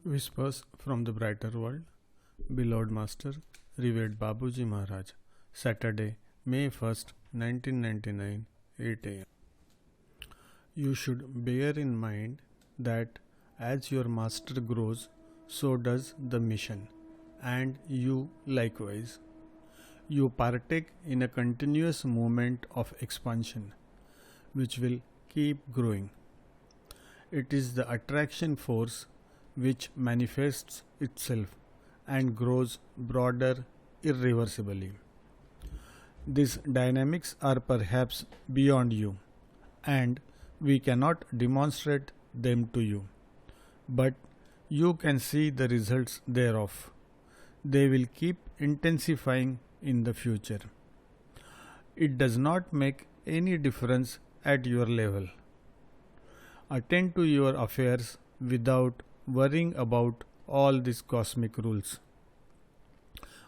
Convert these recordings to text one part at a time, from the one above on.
Whispers from the Brighter World. Beloved Master, Revered Babuji Maharaj. Saturday, May 1st, 1999, 8 am. You should bear in mind that as your master grows, so does the mission, and you likewise. You partake in a continuous movement of expansion, which will keep growing. It is the attraction force which manifests itself and grows broader irreversibly. These dynamics are perhaps beyond you, and we cannot demonstrate them to you, but you can see the results thereof. They will keep intensifying in the future. It does not make any difference at your level. Attend to your affairs without worrying about all these cosmic rules.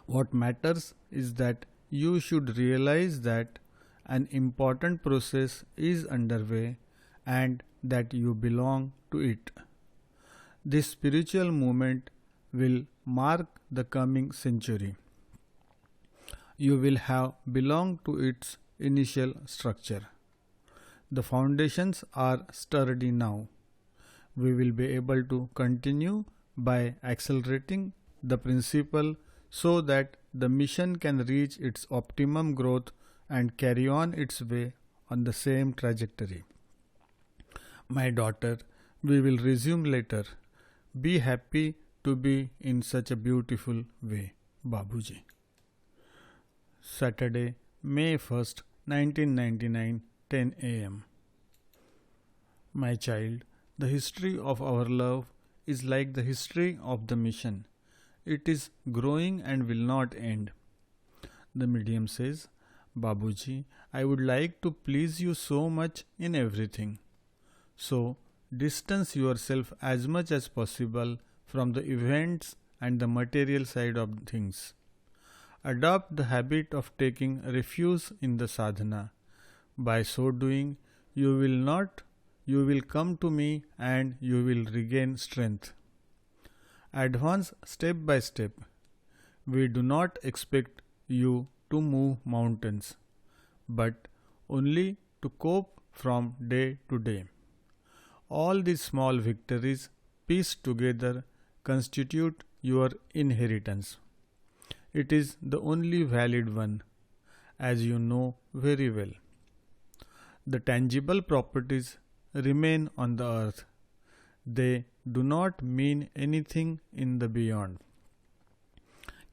What matters is that you should realize that an important process is underway and that you belong to it. This spiritual movement will mark the coming century. You will have belonged to its initial structure. The foundations are sturdy now. We will be able to continue by accelerating the principle so that the mission can reach its optimum growth and carry on its way on the same trajectory. My daughter, we will resume later. Be happy to be in such a beautiful way, Babuji. Saturday, May 1st, 1999, 10 am. My child, the history of our love is like the history of the mission. It is growing and will not end. The medium says, Babuji, I would like to please you so much in everything. So, distance yourself as much as possible from the events and the material side of things. Adopt the habit of taking refuge in the sadhana. By so doing, you will come to me and you will regain strength. Advance step by step. We do not expect you to move mountains, but only to cope from day to day. All these small victories pieced together constitute your inheritance. It is the only valid one, as you know very well. The tangible properties remain on the earth. They do not mean anything in the beyond.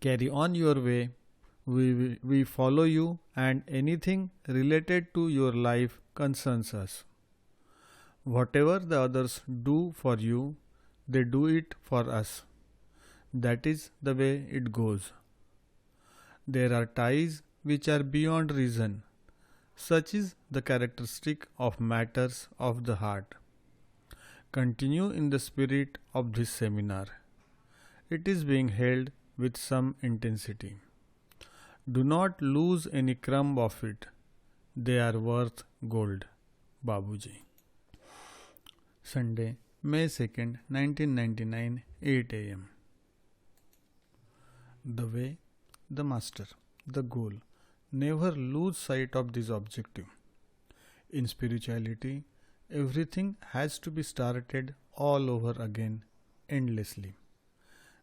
Carry on your way. We follow you, and anything related to your life concerns us. Whatever the others do for you, they do it for us. That is the way it goes. There are ties which are beyond reason. Such is the characteristic of matters of the heart. Continue in the spirit of this seminar. It is being held with some intensity. Do not lose any crumb of it. They are worth gold. Babuji. Sunday, May 2nd, 1999, 8 am. The way, the master, the goal. Never lose sight of this objective. In spirituality, everything has to be started all over again, endlessly.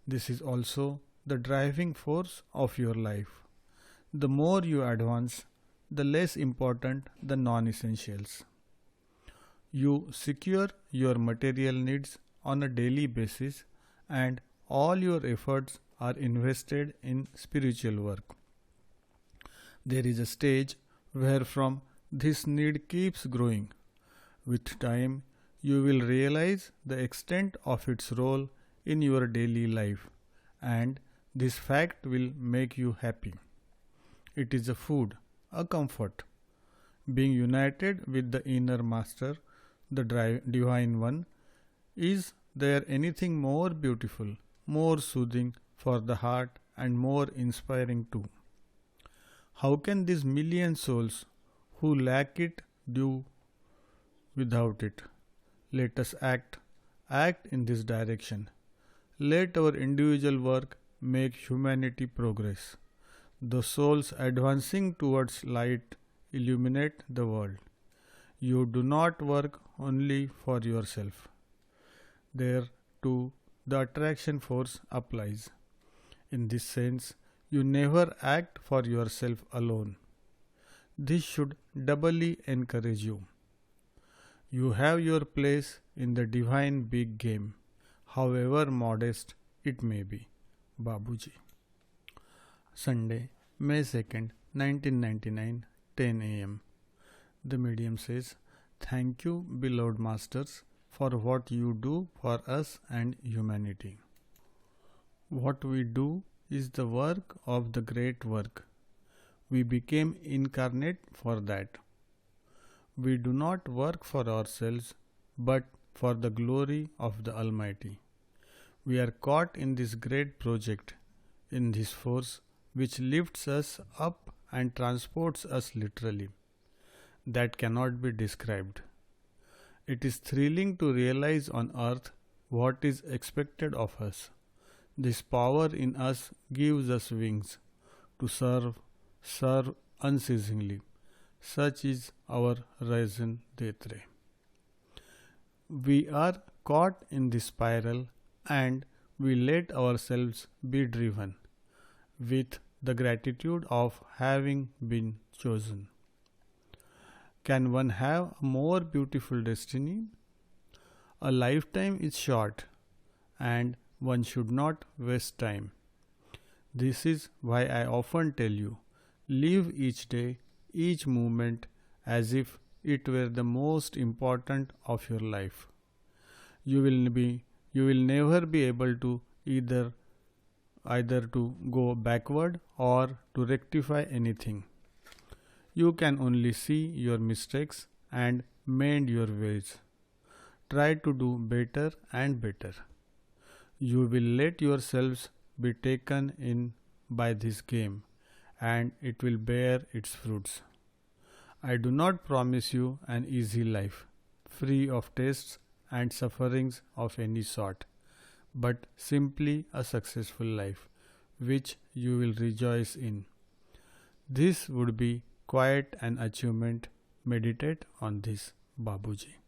This is also the driving force of your life. The more you advance, the less important the non-essentials. You secure your material needs on a daily basis, and all your efforts are invested in spiritual work. There is a stage where from this need keeps growing. With time, you will realize the extent of its role in your daily life, and this fact will make you happy. It is a food, a comfort. Being united with the inner master, the divine one, is there anything more beautiful, more soothing for the heart, and more inspiring too? How can these million souls who lack it do without it? Let us act in this direction. Let our individual work make humanity progress. The souls advancing towards light illuminate the world. You do not work only for yourself. There too the attraction force applies. In this sense, you never act for yourself alone. This should doubly encourage you. You have your place in the divine big game, however modest it may be. Babuji. Sunday, May 2nd, 1999, 10 am. The medium says, "Thank you, beloved masters, for what you do for us and humanity. What we do is the work of the great work. We became incarnate for that. We do not work for ourselves, but for the glory of the Almighty. We are caught in this great project, in this force which lifts us up and transports us literally. That cannot be described. It is thrilling to realize on earth what is expected of us. This power in us gives us wings to serve unceasingly. Such is our raison d'etre. We are caught in this spiral and we let ourselves be driven with the gratitude of having been chosen. Can one have a more beautiful destiny? A lifetime is short and one should not waste time. This is why I often tell you, live each day, each moment as if it were the most important of your life. You will never be able to either to go backward or to rectify anything. You can only see your mistakes and mend your ways. Try to do better and better. You will let yourselves be taken in by this game and it will bear its fruits. I do not promise you an easy life, free of tests and sufferings of any sort, but simply a successful life, which you will rejoice in. This would be quite an achievement. Meditate on this, Babuji.